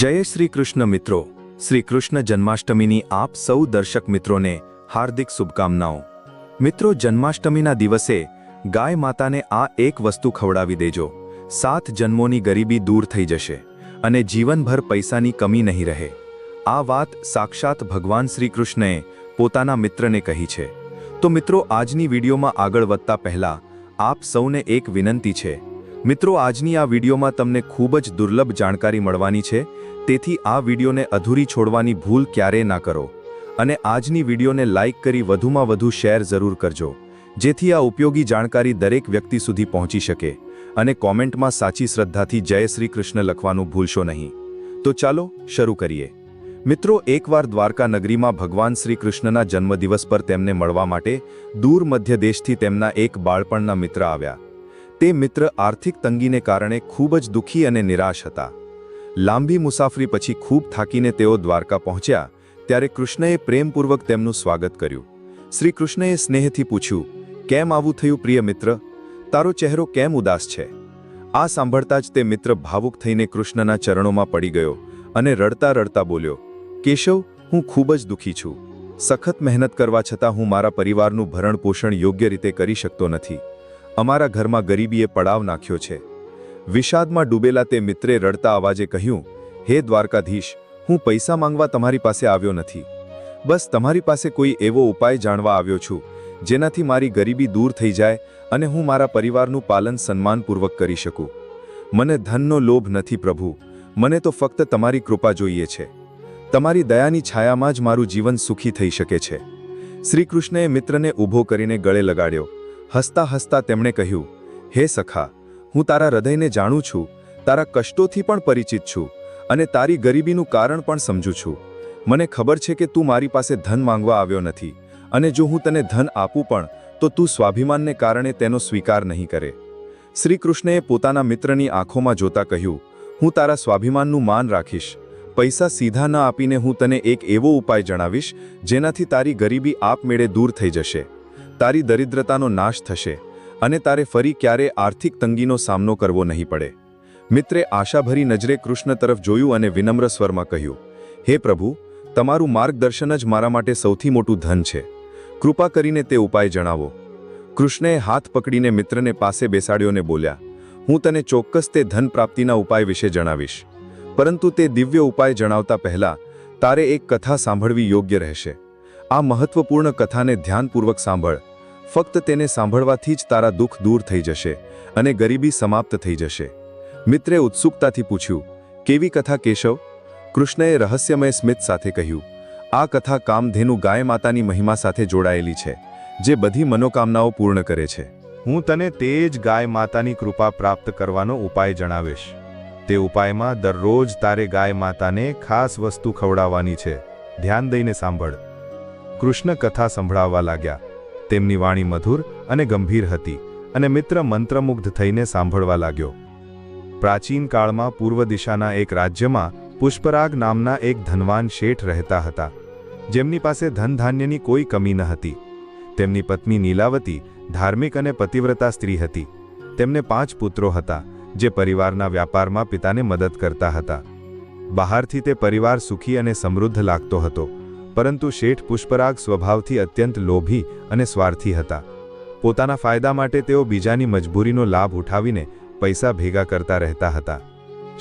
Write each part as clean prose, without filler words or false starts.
જય શ્રી કૃષ્ણ મિત્રો, શ્રી કૃષ્ણ જન્માષ્ટમીની આપ સૌ દર્શક મિત્રોને હાર્દિક શુભકામનાઓ। મિત્રો, જન્માષ્ટમીના દિવસે ગાય માતાને આ એક વસ્તુ ખવડાવી દેજો, 7 જન્મોની ગરીબી દૂર થઈ જશે અને જીવનભર પૈસાની કમી નહીં રહે। આ વાત સાક્ષાત ભગવાન શ્રી કૃષ્ણએ પોતાના મિત્રને કહી છે। તો મિત્રો, આજની વિડીયોમાં આગળ વધતા પહેલા આપ સૌને એક વિનંતી છે। મિત્રો, આજની આ વિડીયોમાં તમને ખૂબ જ દુર્લભ જાણકારી મળવાની છે, તેથી આ વિડીયોને અધૂરી છોડવાની ભૂલ ક્યારેય ના કરો અને આજની વિડીયોને લાઇક કરી વધુમાં વધુ શેર જરૂર કરજો, જેથી આ ઉપયોગી જાણકારી દરેક વ્યક્તિ સુધી પહોંચી શકે અને કોમેન્ટમાં સાચી શ્રદ્ધાથી જય શ્રી કૃષ્ણ લખવાનું ભૂલશો નહીં। તો ચાલો શરૂ કરીએ। મિત્રો, એકવાર દ્વારકા નગરીમાં ભગવાન શ્રી કૃષ્ણના જન્મદિવસ પર તેમને મળવા માટે દૂર મધ્ય દેશથી તેમના એક બાળપણના મિત્ર આવ્યા। તે મિત્ર આર્થિક તંગીને કારણે ખૂબ જ દુઃખી અને નિરાશ હતા। લાંબી મુસાફરી પછી ખૂબ થાકીને તેઓ દ્વારકા પહોંચ્યા ત્યારે કૃષ્ણએ પ્રેમપૂર્વક તેમનું સ્વાગત કર્યું। શ્રી કૃષ્ણએ સ્નેહથી પૂછ્યું, કેમ આવું થયું પ્રિય મિત્ર? તારો ચહેરો કેમ ઉદાસ છે? આ સાંભળતા જ તે મિત્ર ભાવુક થઈને કૃષ્ણના ચરણોમાં પડી ગયો અને રડતા રડતા બોલ્યો, કેશવ, હું ખૂબ જ દુઃખી છું। સખત મહેનત કરવા છતાં હું મારા પરિવારનું ભરણ પોષણ યોગ્ય રીતે કરી શકતો નથી। અમારા ઘરમાં ગરીબીએ પડાવ નાખ્યો છે। વિષાદમાં ડૂબેલા તે મિત્રે રડતા અવાજે કહ્યું, હે દ્વારકાધીશ, હું પૈસા માંગવા તમારી પાસે આવ્યો નથી, બસ તમારી પાસે કોઈ એવો ઉપાય જાણવા આવ્યો છું જેનાથી મારી ગરીબી દૂર થઈ જાય અને હું મારા પરિવારનું પાલન સન્માનપૂર્વક કરી શકું। મને ધનનો લોભ નથી પ્રભુ, મને તો ફક્ત તમારી કૃપા જોઈએ છે। તમારી દયાની છાયામાં જ મારું જીવન સુખી થઈ શકે છે। શ્રી કૃષ્ણએ મિત્રને ઊભો કરીને ગળે લગાડ્યો। હસતા હસતા તેમણે કહ્યું, હે સખા, હું તારા હૃદયને જાણું છું, તારા કષ્ટોથી પણ પરિચિત છું અને તારી ગરીબીનું કારણ પણ સમજું છું। મને ખબર છે કે તું મારી પાસે ધન માંગવા આવ્યો નથી અને જો હું તને ધન આપું પણ તો તું સ્વાભિમાનને કારણે તેનો સ્વીકાર નહીં કરે। શ્રી કૃષ્ણએ પોતાના મિત્રની આંખોમાં જોતા કહ્યું, હું તારા સ્વાભિમાનનું માન રાખીશ। પૈસા સીધા ન આપીને હું તને એક એવો ઉપાય જણાવીશ જેનાથી તારી ગરીબી આપમેળે દૂર થઈ જશે, તારી દરિદ્રતાનો નાશ થશે અને તારે ફરી ક્યારે આર્થિક તંગીનો સામનો કરવો નહીં પડે। મિત્રે આશાભરી નજરે કૃષ્ણ તરફ જોયું અને વિનમ્ર સ્વરમાં કહ્યું, હે પ્રભુ, તમારું માર્ગદર્શન જ મારા માટે સૌથી મોટું ધન છે। કૃપા કરીને તે ઉપાય જણાવો। કૃષ્ણએ હાથ પકડીને મિત્રને પાસે બેસાડ્યો અને બોલ્યા, હું તને ચોક્કસ તે ધન પ્રાપ્તિના ઉપાય વિશે જણાવીશ, પરંતુ તે દિવ્ય ઉપાય જણાવતા પહેલા તારે એક કથા સાંભળવી યોગ્ય રહેશે। આ મહત્વપૂર્ણ કથાને ધ્યાનપૂર્વક સાંભળ। ફક્ત તેને સાંભળવાથી જ તારા દુઃખ દૂર થઈ જશે અને ગરીબી સમાપ્ત થઈ જશે। મિત્રે ઉત્સુકતાથી પૂછ્યું, કેવી કથા કેશવ? કૃષ્ણએ રહસ્યમય સ્મિત સાથે કહ્યું, આ કથા કામધેનુ ગાય માતાની મહિમા સાથે જોડાયેલી છે, જે બધી મનોકામનાઓ પૂર્ણ કરે છે। હું તને તે જ ગાય માતાની કૃપા પ્રાપ્ત કરવાનો ઉપાય જણાવીશ। તે ઉપાયમાં દરરોજ તારે ગાય માતાને ખાસ વસ્તુ ખવડાવવાની છે। ધ્યાન દઈને સાંભળ। કૃષ્ણ કથા સંભળાવવા લાગ્યા। તેમની વાણી મધુર અને ગંભીર હતી અને મિત્ર મંત્રમુગ્ધ થઈને સાંભળવા લાગ્યો। પ્રાચીન કાળમાં પૂર્વ દિશાના એક રાજ્યમાં પુષ્પરાગ નામના એક ધનવાન શેઠ રહેતા હતા, જેમની પાસે ધનધાન્યની કોઈ કમી ન હતી। તેમની પત્ની નીલાવતી ધાર્મિક અને પતિવ્રતા સ્ત્રી હતી। તેમને 5 પુત્રો હતા, જે પરિવારના વ્યાપારમાં પિતાને મદદ કરતા હતા। બહારથી તે પરિવાર સુખી અને સમૃદ્ધ લાગતો હતો, પરંતુ શેઠ પુષ્પરાગ સ્વભાવથી અત્યંત લોભી અને સ્વાર્થી હતા। પોતાના ફાયદા માટે તેઓ બીજાની મજબૂરીનો લાભ ઉઠાવીને પૈસા ભેગા કરતા રહેતા હતા।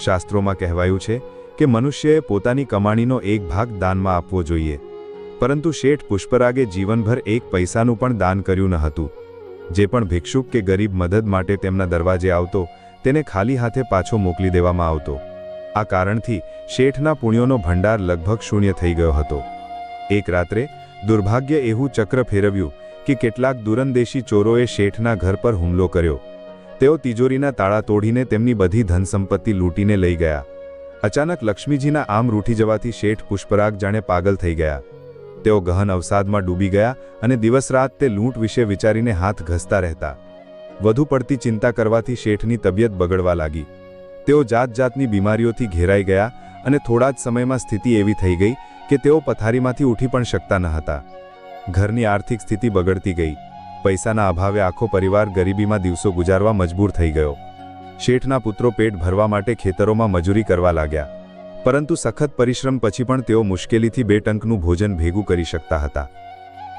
શાસ્ત્રોમાં કહેવાયું છે કે મનુષ્યએ પોતાની કમાણીનો એક ભાગ દાનમાં આપવો જોઈએ, પરંતુ શેઠ પુષ્પરાગે જીવનભર એક પૈસાનું પણ દાન કર્યું ન હતું। જે પણ ભિક્ષુક કે ગરીબ મદદ માટે તેમના દરવાજે આવતો, તેને ખાલી હાથે પાછો મોકલી દેવામાં આવતો। આ કારણથી શેઠના પુણ્યોનો ભંડાર લગભગ શૂન્ય થઈ ગયો હતો। એક રાત્રે દુર્ભાગ્ય એવું ચક્ર ફેરવ્યું કે કેટલાક દૂરંદેશી ચોરોએ શેઠના ઘર પર હુમલો કર્યો। તેઓ તિજોરીના તાળા તોડીને તેમની બધી ધન સંપત્તિ લૂંટીને લઈ ગયા। અચાનક લક્ષ્મીજીના આમ રૂઠી જવાથી શેઠ પુષ્પરાગ જાણે પાગલ થઈ ગયા। તેઓ ગહન અવસાદમાં ડૂબી ગયા અને દિવસ રાત તે લૂંટ વિશે વિચારીને હાથ ઘસતા રહેતા। વધુ પડતી ચિંતા કરવાથી શેઠની તબિયત બગડવા લાગી। તેઓ જાત જાતની બીમારીઓથી ઘેરાઈ ગયા અને થોડા જ સમયમાં સ્થિતિ એવી થઈ ગઈ કે તેઓ પથારીમાંથી ઉઠી પણ શકતા ન હતા। ઘરની આર્થિક સ્થિતિ બગડતી ગઈ। પૈસાના અભાવે આખો પરિવાર ગરીબીમાં દિવસો ગુજારવા મજબૂર થઈ ગયો। શેઠના પુત્રો પેટ ભરવા માટે ખેતરોમાં મજૂરી કરવા લાગ્યા, પરંતુ સખત પરિશ્રમ પછી પણ તેઓ મુશ્કેલીથી 2 ટંકનું ભોજન ભેગું કરી શકતા હતા.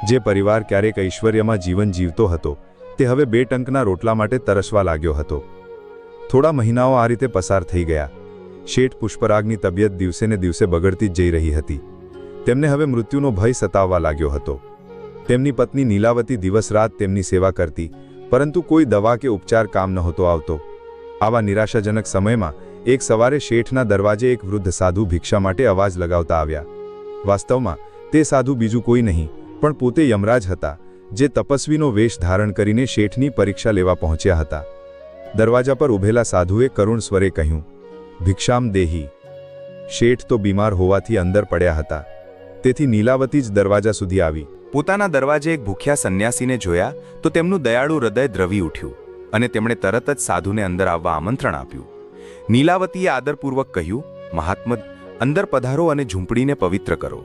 જે પરિવાર ક્યારેક ઐશ્વર્યમાં જીવન જીવતો હતો તે હવે 2 ટંકના રોટલા માટે તરસવા લાગ્યો હતો. થોડા મહિનાઓ આ રીતે પસાર થઈ ગયા. શેઠ પુષ્પરાગની તબિયત દિવસેને દિવસે બગડતી જ જઈ રહી હતી. તેમને હવે મૃત્યુનો ભય સતાવવા લાગ્યો હતો. તેમની પત્ની નીલાવતી દિવસ રાત તેમની સેવા કરતી, પરંતુ કોઈ દવા કે ઉપચાર કામ નહોતો આવતો. આવા નિરાશાજનક સમયમાં એક સવારે શેઠના દરવાજે એક વૃદ્ધ સાધુ ભિક્ષા માટે અવાજ લગાવતા આવ્યા. વાસ્તવમાં તે સાધુ બીજું કોઈ નહીં પણ પોતે યમરાજ હતા, જે તપસ્વીનો વેશ ધારણ કરીને શેઠની પરીક્ષા લેવા પહોંચ્યા હતા. દરવાજા પર ઊભેલા સાધુએ કરુણ સ્વરે કહ્યું, ભિક્ષામ દેહી. શેઠ તો બીમાર હોવાથી અંદર પડ્યા હતા, તેથી નીલાવતી જ દરવાજા સુધી આવી. પોતાના દરવાજે એક ભૂખ્યા સંન્યાસીને જોયા તો તેમનું દયાળુ હૃદય દ્રવી ઉઠ્યું અને તેમણે તરત જ સાધુને અંદર આવવા આમંત્રણ આપ્યું. નીલાવતીએ આદરપૂર્વક કહ્યું, મહાત્મદ, અંદર પધારો અને ઝૂંપડીને પવિત્ર કરો.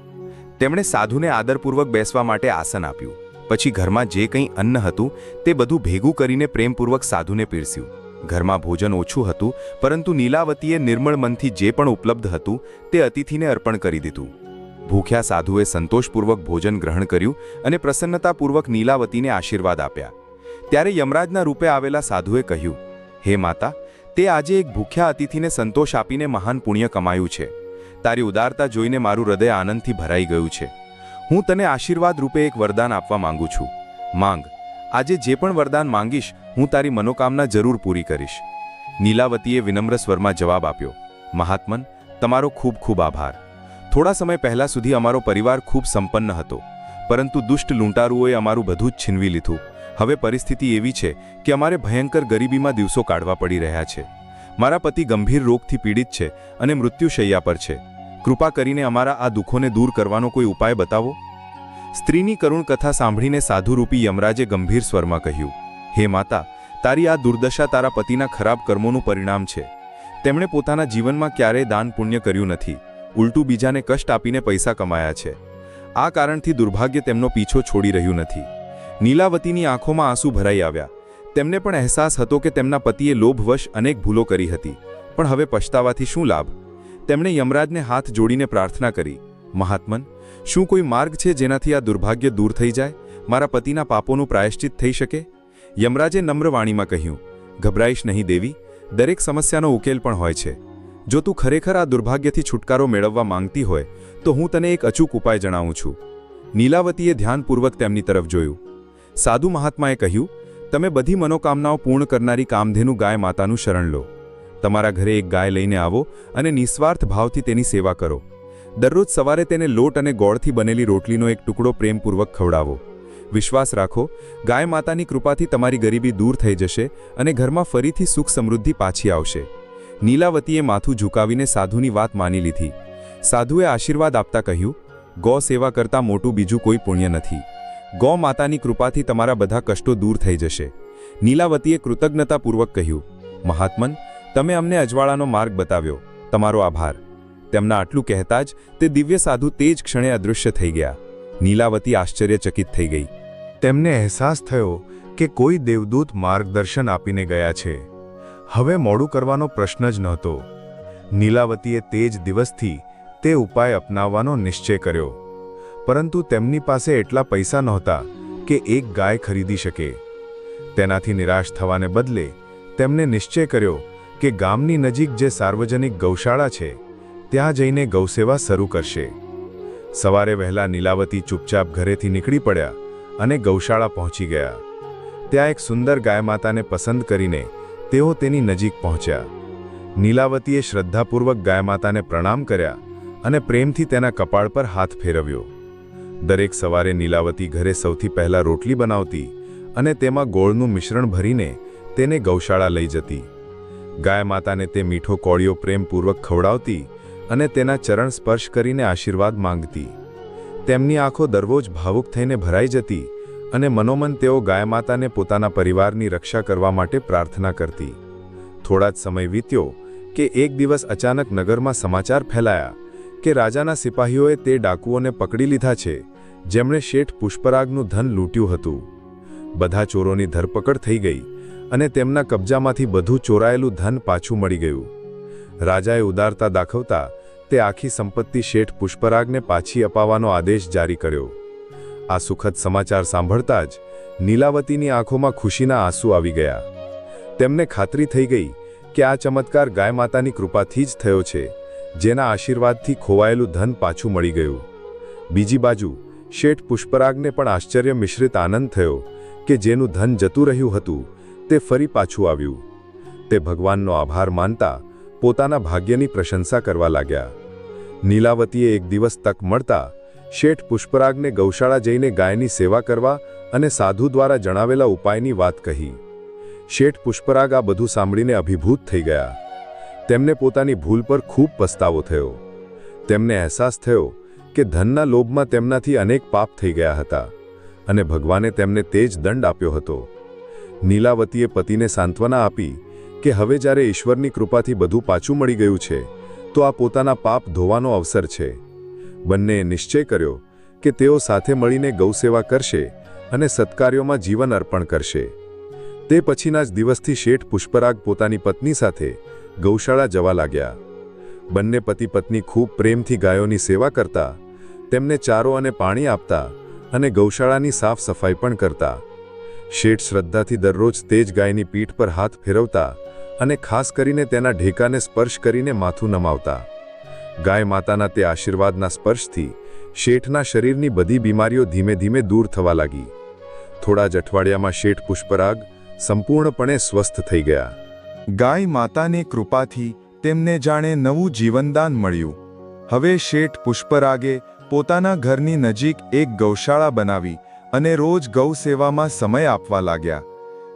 તેમણે સાધુને આદરપૂર્વક બેસવા માટે આસન આપ્યું. પછી ઘરમાં જે કંઈ અન્ન હતું તે બધું ભેગું કરીને પ્રેમપૂર્વક સાધુને પીરસ્યું. ઘરમાં ભોજન ઓછું હતું, પરંતુ નીલાવતીએ નિર્મળ મનથી જે પણ ઉપલબ્ધ હતું તે અતિથિને અર્પણ કરી દીધું. ભૂખ્યા સાધુએ સંતોષપૂર્વક ભોજન ગ્રહણ કર્યું અને પ્રસન્નતાપૂર્વક નીલાવતીને આશીર્વાદ આપ્યા. ત્યારે યમરાજના રૂપે આવેલા સાધુએ કહ્યું, હે માતા, તે આજે એક ભૂખ્યા અતિથિને સંતોષ આપીને મહાન પુણ્ય કમાયું છે. તારી ઉદારતા જોઈને મારું હૃદય આનંદથી ભરાઈ ગયું છે. હું તને આશીર્વાદ રૂપે એક વરદાન આપવા માંગુ છું. માંગ. આજે જે પણ વરદાન માંગીશ હું તારી મનોકામના જરૂર પૂરી કરીશ. નીલાવતીએ વિનમ્ર સ્વરમાં જવાબ આપ્યો, મહાત્મન, તમારો ખૂબ ખૂબ આભાર. થોડા સમય પહેલા સુધી અમારો પરિવાર ખૂબ સંપન્ન હતો, પરંતુ દુષ્ટ લૂંટારુઓએ અમારું બધું જ છીનવી લીધું. હવે પરિસ્થિતિ એવી છે કે અમારે ભયંકર ગરીબીમાં દિવસો કાઢવા પડી રહ્યા છે. મારા પતિ ગંભીર રોગથી પીડિત છે અને મૃત્યુશૈયા પર છે. કૃપા કરીને અમારા આ દુઃખોને દૂર કરવાનો કોઈ ઉપાય બતાવો. સ્ત્રીની કરુણ કથા સાંભળીને સાધુરૂપી યમરાજે ગંભીર સ્વરમાં કહ્યું, હે માતા, તારી આ દુર્દશા તારા પતિના ખરાબ કર્મોનું પરિણામ છે. તેમણે પોતાના જીવનમાં ક્યારેય દાન પુણ્ય કર્યું નથી, ઉલટું બીજાને કષ્ટ આપીને પૈસા કમાયા છે. આ કારણથી દુર્ભાગ્ય તેમનો પીછો છોડી રહ્યું નથી. નીલાવતીની આંખોમાં આંસુ ભરાઈ આવ્યા. તેમને પણ અહેસાસ હતો કે તેમના પતિએ લોભવશ અનેક ભૂલો કરી હતી, પણ હવે પછતાવાથી શું લાભ? તેમણે યમરાજને હાથ જોડીને પ્રાર્થના કરી, મહાત્મન, શું કોઈ માર્ગ છે જેનાથી આ દુર્ભાગ્ય દૂર થઈ જાય, મારા પતિના પાપોનું પ્રાયશ્ચિત થઈ શકે? યમરાજે નમ્ર વાણીમાં કહ્યું, ગભરાઈશ નહીં દેવી, દરેક સમસ્યાનો ઉકેલ પણ હોય છે. જો તું ખરેખર આ દુર્ભાગ્યથી છુટકારો મેળવવા માંગતી હોય તો હું તને એક અચૂક ઉપાય જણાવું છું. નીલાવતીએ ધ્યાનપૂર્વક તેમની તરફ જોયું. સાધુ મહાત્માએ કહ્યું, તમે બધી મનોકામનાઓ પૂર્ણ કરનારી કામધેનુ ગાય માતાનું શરણ લો. તમારા ઘરે એક ગાય લઈને આવો અને નિસ્વાર્થ ભાવથી તેની સેવા કરો. દરરોજ સવારે તેને લોટ અને ગોળથી બનેલી રોટલીનો એક ટુકડો પ્રેમપૂર્વક ખવડાવો. વિશ્વાસ રાખો, ગાય માતાની કૃપાથી તમારી ગરીબી દૂર થઈ જશે અને ઘરમાં ફરીથી સુખ સમૃદ્ધિ પાછી આવશે. નીલાવતીએ માથું ઝુકાવીને સાધુની વાત માની લીધી. સાધુએ આશીર્વાદ આપતા કહ્યું, ગૌ સેવા કરતાં મોટું બીજું કોઈ પુણ્ય નથી. ગૌ માતાની કૃપાથી તમારા બધા કષ્ટો દૂર થઈ જશે. નીલાવતીએ કૃતજ્ઞતાપૂર્વક કહ્યું, મહાત્મન, તમે અમને અજવાળાનો માર્ગ બતાવ્યો, તમારો આભાર. તેમના આટલું કહેતા જ તે દિવ્ય સાધુ તે જ ક્ષણે અદૃશ્ય થઈ ગયા. નીલાવતી આશ્ચર્યચકિત થઈ ગઈ. તેમને અહેસાસ થયો કે કોઈ દેવદૂત માર્ગદર્શન આપીને ગયા છે. હવે મોડું કરવાનો પ્રશ્ન જ નહોતો. નીલાવતીએ તે જ દિવસથી તે ઉપાય અપનાવવાનો નિશ્ચય કર્યો. પરંતુ તેમની પાસે એટલા પૈસા નહોતા કે એક ગાય ખરીદી શકે. તેનાથી નિરાશ થવાને બદલે તેમણે નિશ્ચય કર્યો કે ગામની નજીક જે સાર્વજનિક ગૌશાળા છે ત્યાં જઈને ગૌસેવા શરૂ કરશે. સવારે વહેલા નીલાવતી ચૂપચાપ ઘરેથી નીકળી પડ્યા અને ગૌશાળા પહોંચી ગયા. ત્યાં એક સુંદર ગાય માતાને પસંદ કરીને તેઓ તેની નજીક પહોંચ્યા. નીલાવતીએ શ્રદ્ધાપૂર્વક ગાય માતાને પ્રણામ કર્યા અને પ્રેમથી તેના કપાળ પર હાથ ફેરવ્યો. દરેક સવારે નીલાવતી ઘરે સૌથી પહેલા રોટલી બનાવતી અને તેમાં ગોળનું મિશ્રણ ભરીને તેને ગૌશાળા લઈ જતી. ગાય માતાને તે મીઠો કોળિયો પ્રેમપૂર્વક ખવડાવતી અને તેના ચરણ સ્પર્શ કરીને આશીર્વાદ માંગતી. તેમની આંખો દરરોજ ભાવુક થઈને ભરાઈ જતી અને મનોમન તેઓ ગાય માતાને પોતાના પરિવારની રક્ષા કરવા માટે પ્રાર્થના કરતી. થોડા જ સમય વીત્યો કે એક દિવસ અચાનક નગરમાં સમાચાર ફેલાયા કે રાજાના સિપાહીઓએ તે ડાકુઓને પકડી લીધા છે જેમણે શેઠ પુષ્પરાગનું ધન લૂંટ્યું હતું. બધા ચોરોની ધરપકડ થઈ ગઈ અને તેમના કબજામાંથી બધું ચોરાયેલું ધન પાછું મળી ગયું. રાજાએ ઉદારતા દાખવતા તે આખી સંપત્તિ શેઠ પુષ્પરાગને પાછી અપાવવાનો આદેશ જારી કર્યો. આ સુખદ સમાચાર સાંભળતા જ નીલાવતીની આંખોમાં ખુશીના આંસુ આવી ગયા. તેમને ખાતરી થઈ ગઈ કે આ ચમત્કાર ગાય માતાની કૃપાથી જ થયો છે, જેના આશીર્વાદથી ખોવાયેલું ધન પાછું મળી ગયું. બીજી બાજુ શેઠ પુષ્પરાગને પણ આશ્ચર્ય મિશ્રિત આનંદ થયો કે જેનું ધન જતું રહ્યું હતું તે ફરી પાછું આવ્યું. તે ભગવાનનો આભાર માનતા પોતાના ભાગ્યની પ્રશંસા કરવા લાગ્યા. નીલાવતીએ એક દિવસ તક મળતા શેઠ પુષ્પરાગને ગૌશાળા જઈને ગાયની સેવા કરવા અને સાધુ દ્વારા જણાવેલા ઉપાયની વાત કહી. શેઠ પુષ્પરાગ આ બધું સાંભળીને અભિભૂત થઈ ગયા. તેમને પોતાની ભૂલ પર ખૂબ પસ્તાવો થયો. તેમને અહેસાસ થયો કે ધનના લોભમાં તેમનાથી અનેક પાપ થઈ ગયા હતા અને ભગવાને તેમને તે જ દંડ આપ્યો હતો. નીલાવતીએ પતિને સાંત્વના આપી કે હવે જ્યારે ઈશ્વરની કૃપાથી બધું પાછું મળી ગયું છે તો આ પોતાના પાપ ધોવાનો અવસર છે. બંનેએ નિશ્ચય કર્યો કે તેઓ સાથે મળીને ગૌસેવા કરશે અને સત્કાર્યોમાં જીવન અર્પણ કરશે. તે પછીના જ દિવસથી શેઠ પુષ્પરાગ પોતાની પત્ની સાથે ગૌશાળા જવા લાગ્યા. બંને પતિ પત્ની ખૂબ પ્રેમથી ગાયોની સેવા કરતા, તેમને ચારો અને પાણી આપતા અને ગૌશાળાની સાફ સફાઈ પણ કરતા. શેઠ શ્રદ્ધાથી દરરોજ તે જ ગાયની પીઠ પર હાથ ફેરવતા અને ખાસ કરીને તેના ઢેકાને સ્પર્શ કરીને માથું નમાવતા. ગાય માતાના તે આશીર્વાદના સ્પર્શથી શેઠના શરીરની બધી બીમારીઓ ધીમે ધીમે દૂર થવા લાગી. થોડા જ અઠવાડિયામાં શેઠ પુષ્પરાગ સંપૂર્ણપણે સ્વસ્થ થઈ ગયા. ગાય માતાની કૃપાથી તેમને જાણે નવું જીવનદાન મળ્યું. હવે શેઠ પુષ્પરાગે પોતાના ઘરની નજીક એક ગૌશાળા બનાવી અને રોજ ગૌ સેવામાં સમય આપવા લાગ્યા.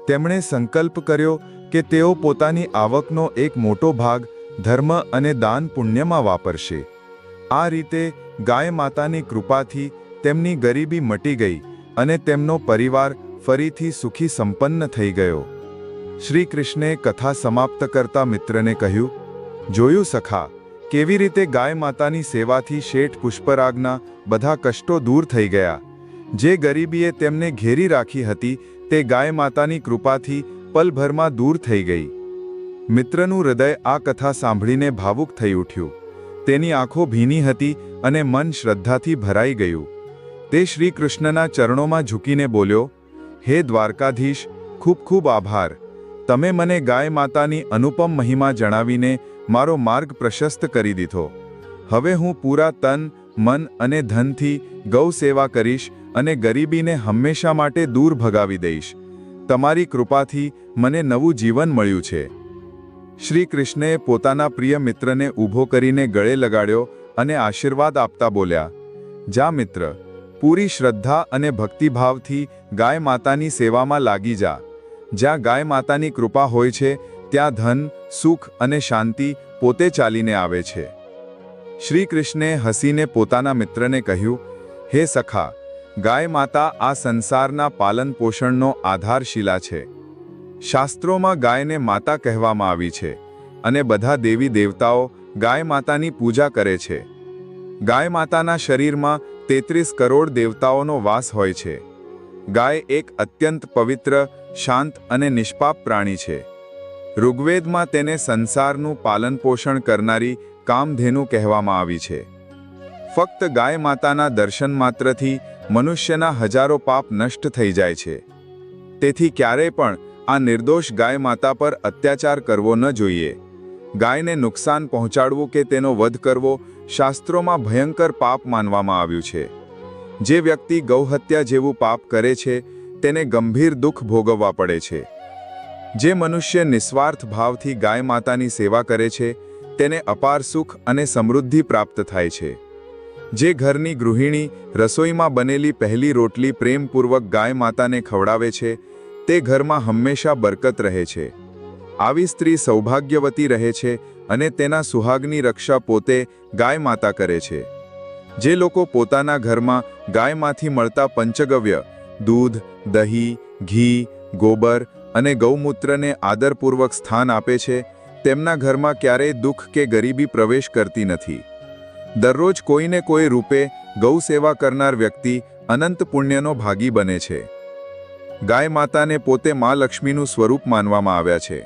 તેમણે સંકલ્પ કર્યો કે તેઓ પોતાની આવકનો એક મોટો ભાગ ધર્મ અને દાન પુણ્યમાં વાપરશે. આ રીતે ગાય માતાની કૃપાથી તેમની ગરીબી મટી ગઈ અને તેમનો પરિવાર ફરીથી સુખી સંપન્ન થઈ ગયો. શ્રી કૃષ્ણે કથા સમાપ્ત કરતા મિત્રને કહ્યું, જોયું સખા, કેવી રીતે ગાય માતાની સેવાથી શેઠ પુષ્પરાગના બધા કષ્ટો દૂર થઈ ગયા. જે ગરીબીએ તેમને ઘેરી રાખી હતી તે ગાય માતાની કૃપાથી પલભરમાં દૂર થઈ ગઈ. મિત્રનું હૃદય આ કથા સાંભળીને ભાવુક થઈ ઉઠ્યું. તેની આંખો ભીની હતી અને મન શ્રદ્ધાથી ભરાઈ ગયું. તે શ્રી કૃષ્ણના ચરણોમાં ઝૂકીને બોલ્યો, હે દ્વારકાધીશ, ખૂબ ખૂબ આભાર. તમે મને ગાય માતાની અનુપમ મહિમા જણાવીને મારો માર્ગ પ્રશસ્ત કરી દીધો. હવે હું પૂરા તન, મન અને ધનથી ગૌ સેવા કરીશ અને ગરીબીને હંમેશા માટે દૂર ભગાવી દઈશ. તમારી કૃપાથી મને નવું જીવન મળ્યું છે. શ્રી કૃષ્ણે પોતાના પ્રિય મિત્રને ઊભો કરીને ગળે લગાડ્યો અને આશીર્વાદ આપતા બોલ્યા, જા મિત્ર, પૂરી શ્રદ્ધા અને ભક્તિભાવથી ગાય માતાની સેવામાં લાગી જા. જ્યાં ગાય માતાની કૃપા હોય છે ત્યાં ધન, સુખ અને શાંતિ પોતે ચાલીને આવે છે. શ્રી કૃષ્ણે હસીને પોતાના મિત્રને કહ્યું, હે સખા, ગાય માતા આ સંસારના પાલન પોષણનો આધારશિલા છે. શાસ્ત્રોમાં ગાયને માતા કહેવામાં આવી છે અને બધા દેવી દેવતાઓ ગાય માતાની પૂજા કરે છે. ગાય માતાના શરીરમાં 33 કરોડ દેવતાઓનો વાસ હોય છે. ગાય એક અત્યંત પવિત્ર, શાંત અને નિષ્પાપ પ્રાણી છે. ઋગ્વેદમાં તેને સંસારનું પાલન પોષણ કરનારી કામધેનુ કહેવામાં આવી છે. ફક્ત ગાય માતાના દર્શન માત્રથી મનુષ્યના હજારો પાપ નષ્ટ થઈ જાય છે. તેથી ક્યારેય પણ આ નિર્દોષ ગાય માતા પર અત્યાચાર કરવો ન જોઈએ. ગાયને નુકસાન પહોંચાડવું કે તેનો વધ કરવો શાસ્ત્રોમાં ભયંકર પાપ માનવામાં આવ્યું છે. જે વ્યક્તિ ગૌહત્યા જેવું પાપ કરે છે તેને ગંભીર દુઃખ ભોગવવા પડે છે. જે મનુષ્ય નિસ્વાર્થ ભાવથી ગાય માતાની સેવા કરે છે તેને અપાર સુખ અને સમૃદ્ધિ પ્રાપ્ત થાય છે. જે ઘરની ગૃહિણી રસોઈમાં બનેલી પહેલી રોટલી પ્રેમપૂર્વક ગાય માતાને ખવડાવે છે તે ઘરમાં હંમેશા બરકત રહે છે. આવી સ્ત્રી સૌભાગ્યવતી રહે છે અને તેના સુહાગની રક્ષા પોતે ગાય માતા કરે છે. જે લોકો પોતાના ઘરમાં ગાયમાંથી મળતા પંચગવ્ય, દૂધ, દહીં, ઘી, ગોબર અને ગૌમૂત્રને આદરપૂર્વક સ્થાન આપે છે તેમના ઘરમાં ક્યારેય દુઃખ કે ગરીબી પ્રવેશ કરતી નથી. દરરોજ કોઈને કોઈ રૂપે ગૌ સેવા કરનાર વ્યક્તિ અનંત પુણ્યનો ભાગી બને છે. ગાય માતાને પોતે મા લક્ષ્મીનું સ્વરૂપ માનવામાં આવ્યા છે.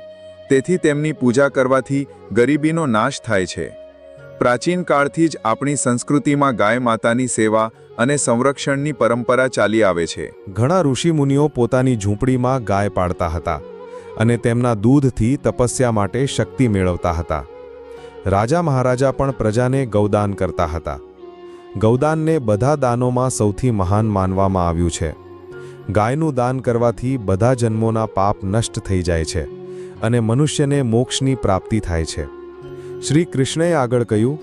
તેથી તેમની પૂજા કરવાથી ગરીબીનો નાશ થાય છે. પ્રાચીન કાળથી જ આપણી સંસ્કૃતિમાં ગાય માતાની સેવા અને સંરક્ષણની પરંપરા ચાલી આવે છે. ઘણા ઋષિમુનિઓ પોતાની ઝૂંપડીમાં ગાય પાળતા હતા અને તેમના દૂધથી તપસ્યા માટે શક્તિ મેળવતા હતા. રાજા મહારાજા પણ પ્રજાને ગૌદાન કરતા હતા. ગૌદાનને બધા દાનોમાં સૌથી મહાન માનવામાં આવ્યું છે. ગાયનું દાન કરવાથી બધા જન્મોના પાપ નષ્ટ થઈ જાય છે અને મનુષ્યને મોક્ષની પ્રાપ્તિ થાય છે. શ્રી કૃષ્ણએ આગળ કહ્યું,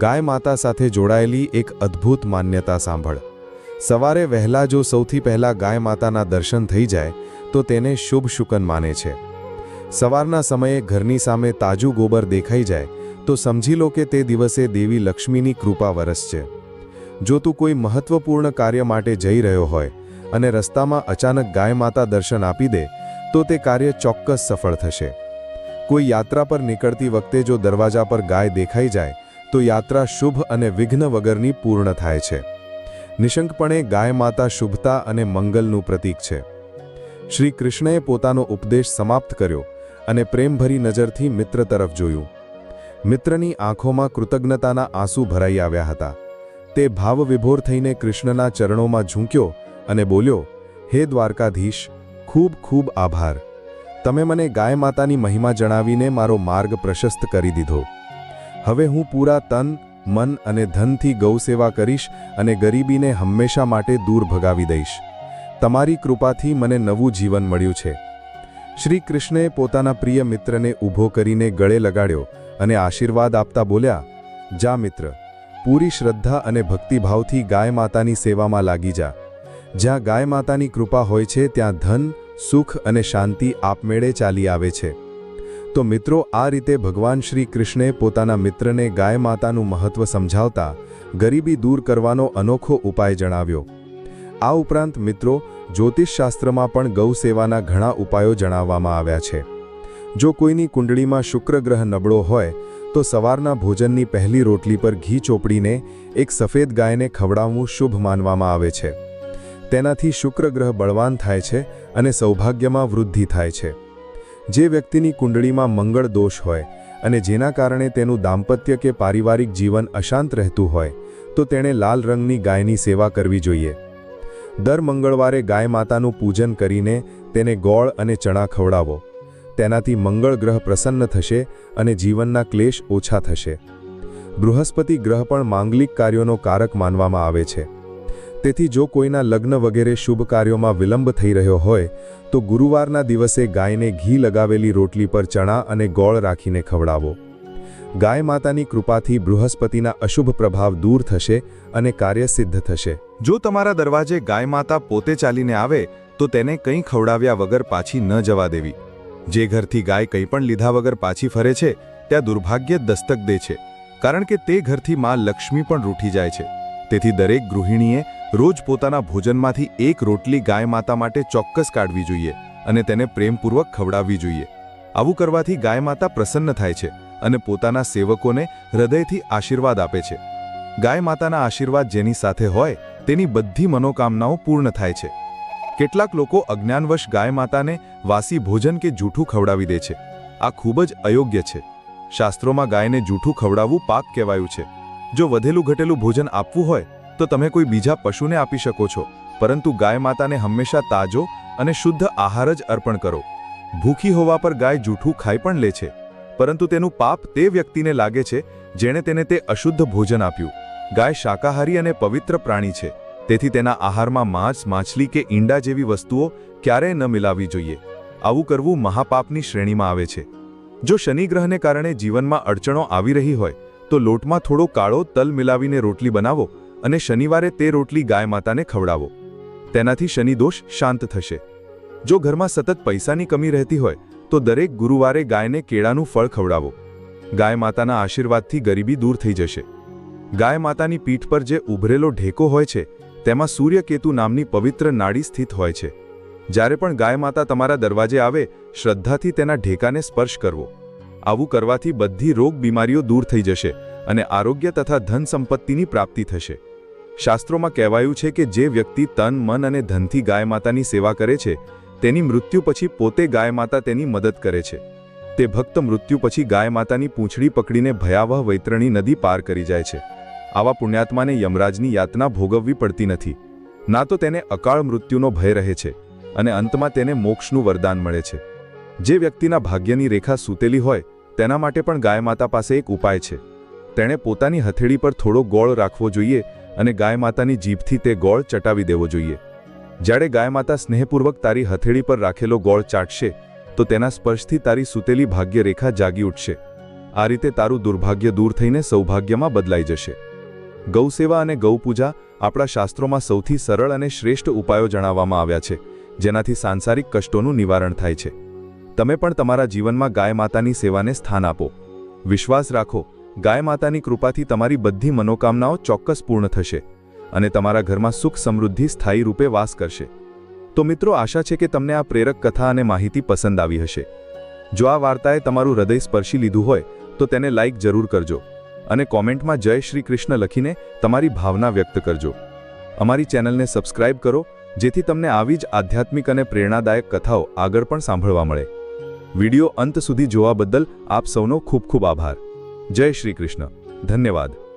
ગાય માતા સાથે જોડાયેલી એક અદ્ભુત માન્યતા સાંભળ. સવારે વહેલા જો સૌથી પહેલાં ગાય માતાના દર્શન થઈ જાય તો તેને શુભ શુકન માને છે. સવારના સમયે ઘરની સામે તાજું ગોબર દેખાઈ જાય તો સમજી લો કે તે દિવસે દેવી લક્ષ્મીની કૃપા વરસશે. જો તું કોઈ મહત્વપૂર્ણ કાર્ય માટે જઈ રહ્યો હોય અને રસ્તામાં અચાનક ગાય માતા દર્શન આપી દે તો તે કાર્ય ચોક્કસ સફળ થશે. કોઈ યાત્રા પર નીકળતી વખતે જો દરવાજા પર ગાય દેખાઈ જાય તો યાત્રા શુભ અને વિઘ્ન વગરની પૂર્ણ થાય છે. નિશંકપણે ગાય માતા શુભતા અને મંગલનું પ્રતીક છે. શ્રી કૃષ્ણએ પોતાનો ઉપદેશ સમાપ્ત કર્યો અને પ્રેમભરી નજરથી મિત્ર તરફ જોયું. મિત્રની આંખોમાં કૃતજ્ઞતાના આંસુ ભરાઈ આવ્યા હતા. તે ભાવવિભોર થઈને કૃષ્ણના ચરણોમાં ઝૂંક્યો અને બોલ્યો, હે દ્વારકાધીશ, ખૂબ ખૂબ આભાર. તમે મને ગાય માતાની મહિમા જણાવીને મારો માર્ગ પ્રશસ્ત કરી દીધો. હવે હું પૂરા તન, મન અને ધનથી ગૌસેવા કરીશ અને ગરીબીને હંમેશા માટે દૂર ભગાવી દઈશ. તમારી કૃપાથી મને નવું જીવન મળ્યું છે. શ્રી કૃષ્ણએ પોતાના પ્રિય મિત્રને ઊભો કરીને ગળે લગાડ્યો અને આશીર્વાદ આપતા બોલ્યા, જા મિત્ર, પૂરી શ્રદ્ધા અને ભક્તિભાવથી ગાય માતાની સેવામાં લાગી જા. જ્યાં ગાય માતાની કૃપા હોય છે ત્યાં ધન, સુખ અને શાંતિ આપમેળે ચાલી આવે છે. તો મિત્રો, આ રીતે ભગવાન શ્રી કૃષ્ણે પોતાના મિત્રને ગાય માતાનું મહત્વ સમજાવતા ગરીબી દૂર કરવાનો અનોખો ઉપાય જણાવ્યો. આ ઉપરાંત મિત્રો, જ્યોતિષશાસ્ત્રમાં પણ ગૌ સેવાના ઘણા ઉપાયો જણાવવામાં આવ્યા છે. જો કોઈની કુંડળીમાં શુક્ર ગ્રહ નબળો હોય તો સવારના ભોજનની પહેલી રોટલી પર ઘી ચોપડીને એક સફેદ ગાયને ખવડાવવું શુભ માનવામાં આવે છે. તેનાથી શુક્ર ગ્રહ બળવાન થાય છે અને સૌભાગ્યમાં વૃદ્ધિ થાય છે. જે વ્યક્તિની કુંડળીમાં મંગળ દોષ હોય અને જેના કારણે તેનું દાંપત્ય કે પારિવારિક જીવન અશાંત રહેતું હોય તો તેણે લાલ રંગની ગાયની સેવા કરવી જોઈએ. દર મંગળવારે ગાય માતાનું પૂજન કરીને તેને ગોળ અને ચણા ખવડાવો. તેનાથી મંગળ ગ્રહ પ્રસન્ન થશે અને જીવનના ક્લેશ ઓછા થશે. બૃહસ્પતિ ગ્રહ પણ માંગલિક કાર્યોનો કારક માનવામાં આવે છે. તેથી જો કોઈના લગ્ન વગેરે શુભ કાર્યોમાં વિલંબ થઈ રહ્યો હોય તો ગુરુવારના દિવસે ગાયને ઘી લગાવેલી રોટલી પર ચણા અને ગોળ રાખીને ખવડાવો. ગાય માતાની કૃપાથી બૃહસ્પતિના અશુભ પ્રભાવ દૂર થશે અને કાર્ય સિદ્ધ થશે. જો તમારા દરવાજે ગાય માતા પોતે ચાલીને આવે તો તેને કંઈ ખવડાવ્યા વગર પાછી ન જવા દેવી. જે ઘરથી ગાય કંઈ પણ લીધા વગર પાછી ફરે છે ત્યાં દુર્ભાગ્ય દસ્તક દે છે, કારણ કે તે ઘરથી માં લક્ષ્મી પણ રૂઠી જાય છે. તેથી દરેક ગૃહિણીએ રોજ પોતાના ભોજનમાંથી એક રોટલી ગાય માતા માટે ચોક્કસ કાઢવી જોઈએ અને તેને પ્રેમપૂર્વક ખવડાવવી જોઈએ. આવું કરવાથી ગાય માતા પ્રસન્ન થાય છે અને પોતાના સેવકોને હૃદયથી આશીર્વાદ આપે છે. ગાય માતાના આશીર્વાદ જેની સાથે હોય તેની બધી મનોકામનાઓ પૂર્ણ થાય છે. કેટલાક લોકો અજ્ઞાનવશ ગાય માતાને વાસી ભોજન કે જૂઠું ખવડાવી દે છે. આ ખૂબ જ અયોગ્ય છે. શાસ્ત્રોમાં ગાયને જૂઠું ખવડાવવું પાપ કહેવાયું છે. જો વધેલું ઘટેલું ભોજન આપવું હોય તો તમે કોઈ બીજા પશુને આપી શકો છો, પરંતુ ગાય માતાને હંમેશા તાજો અને શુદ્ધ આહાર જ અર્પણ કરો. ભૂખી હોવા પર ગાય જૂઠું ખાઈ પણ લે છે, પરંતુ તેનું પાપ તે વ્યક્તિને લાગે છે જેણે તેને તે અશુદ્ધ ભોજન આપ્યું. ગાય શાકાહારી અને પવિત્ર પ્રાણી છે, તેથી તેના આહારમાં માંસ, માછલી કે ઈંડા જેવી વસ્તુઓ ક્યારેય ન મિલાવવી જોઈએ. આવું કરવું મહાપાપની શ્રેણીમાં આવે છે. જો શનિ ગ્રહને કારણે જીવનમાં અડચણો આવી રહી હોય તો લોટમાં થોડો કાળો તલ મિલાવીને રોટલી બનાવો અને શનિવારે તે રોટલી ગાય માતાને ખવડાવો. તેનાથી શનિ દોષ શાંત થશે. જો ઘરમાં સતત પૈસાની કમી રહેતી હોય તો દરેક ગુરુવારે ગાયને કેળાનું ફળ ખવડાવો. ગાય માતાના આશીર્વાદથી ગરીબી દૂર થઈ જશે. ગાય માતાની પીઠ પર જે ઉભરેલો ઢેકો હોય છે તેમાં સૂર્યકેતુ નામની પવિત્ર નાડી સ્થિત હોય છે. જ્યારે પણ ગાય માતા તમારા દરવાજે આવે, શ્રદ્ધાથી તેના ઢેકાને સ્પર્શ કરવો. આવું કરવાથી બધી રોગ બીમારીઓ દૂર થઈ જશે અને આરોગ્ય તથા ધન સંપત્તિની પ્રાપ્તિ થશે. શાસ્ત્રોમાં કહેવાયું છે કે જે વ્યક્તિ તન, મન અને ધનથી ગાય માતાની સેવા કરે છે તેની મૃત્યુ પછી પોતે ગાય માતા તેની મદદ કરે છે. તે ભક્ત મૃત્યુ પછી ગાય માતાની પૂંછડી પકડીને ભયાવહ વૈતરણી નદી પાર કરી જાય છે. આવા પુણ્યાત્માને યમરાજની યાતના ભોગવવી પડતી નથી. ના તો તેને અકાળ મૃત્યુનો ભય રહે છે અને અંતમાં તેને મોક્ષનું વરદાન મળે છે. જે વ્યક્તિના ભાગ્યની રેખા સૂતેલી હોય તેના માટે પણ ગાય માતા પાસે એક ઉપાય છે. તેણે પોતાની હથેળી પર થોડો ગોળ રાખવો જોઈએ અને ગાય માતાની જીભથી તે ગોળ ચટાવી દેવો જોઈએ. જ્યારે ગાય માતા સ્નેહપૂર્વક તારી હથેળી પર રાખેલો ગોળ ચાટશે તો તેના સ્પર્શથી તારી સૂતેલી ભાગ્ય રેખા જાગી ઉઠશે. આ રીતે તારું દુર્ભાગ્ય દૂર થઈને સૌભાગ્યમાં બદલાઈ જશે. ગૌસેવા અને ગૌપૂજા આપણા શાસ્ત્રોમાં સૌથી સરળ અને શ્રેષ્ઠ ઉપાયો જણાવવામાં આવ્યા છે, જેનાથી સાંસારિક કષ્ટોનું નિવારણ થાય છે. તમે પણ તમારા જીવનમાં ગાય માતાની સેવાને સ્થાન આપો. વિશ્વાસ રાખો, ગાય માતાની કૃપાથી તમારી બધી મનોકામનાઓ ચોક્કસ પૂર્ણ થશે અને તમારા ઘરમાં સુખ સમૃદ્ધિ સ્થાયી રૂપે વાસ કરશે. તો મિત્રો, આશા છે કે તમને આ પ્રેરક કથા અને માહિતી પસંદ આવી હશે. જો આ વાર્તાએ તમારું હૃદય સ્પર્શી લીધું હોય તો તેને લાઈક જરૂર કરજો અને કોમેન્ટમાં જય શ્રી કૃષ્ણ લખીને તમારી ભાવના વ્યક્ત કરજો. અમારી ચેનલને સબસ્ક્રાઇબ કરો જેથી તમને આવી જ આધ્યાત્મિક અને પ્રેરણાદાયક કથાઓ આગળ પણ સાંભળવા મળે. વિડિયો અંત સુધી જોવા બદલ આપ સૌનો ખૂબ ખૂબ આભાર. જય શ્રી કૃષ્ણ. ધન્યવાદ.